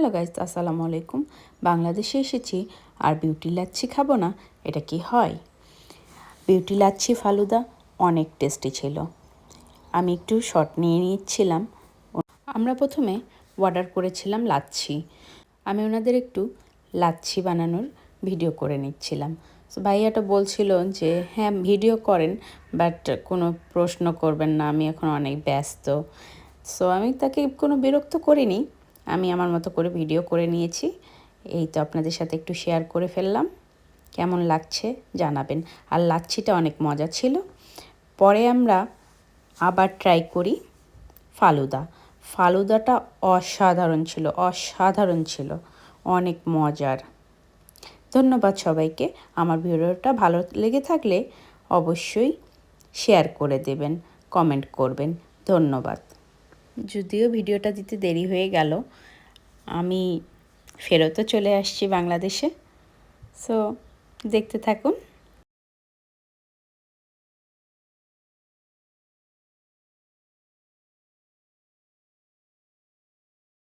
Hello guys, আসসালামু আলাইকুম। বাংলাদেশে এসেছি আর বিউটি লাচ্ছি খাবো না, এটা কি হয়? বিউটি লাচ্ছি ফালুদা অনেক টেস্টি ছিল। আমি একটু শট নিয়ে নিচ্ছিলাম। আমরা প্রথমে অর্ডার করেছিলাম লাচ্ছি। আমি ওনাদের একটু লাচ্ছি বানানোর ভিডিও করে নিচ্ছিলাম। তো ভাইয়াটা বলছিল যে হ্যাঁ ভিডিও করেন, বাট কোনো প্রশ্ন করবেন না, আমি এখন অনেক ব্যস্ত। সো আমি তাকে কোনো বিরক্ত করিনি, আমি আমার মতো করে ভিডিও করে নিয়েছি। এই তো আপনাদের সাথে একটু শেয়ার করে ফেললাম। কেমন লাগছে জানাবেন। আর লাচ্ছিটা অনেক মজা ছিল। পরে আমরা আবার ট্রাই করি ফালুদা। ফালুদাটা অসাধারণ ছিল, অনেক মজার। ধন্যবাদ সবাইকে। আমার ভিডিওটা ভালো লেগে থাকলে অবশ্যই শেয়ার করে দেবেন, কমেন্ট করবেন। ধন্যবাদ। যদিও ভিডিওটা দিতে দেরি হয়ে গেল, আমি ফেরতও চলে আসছি বাংলাদেশে। সো দেখতে থাকুন।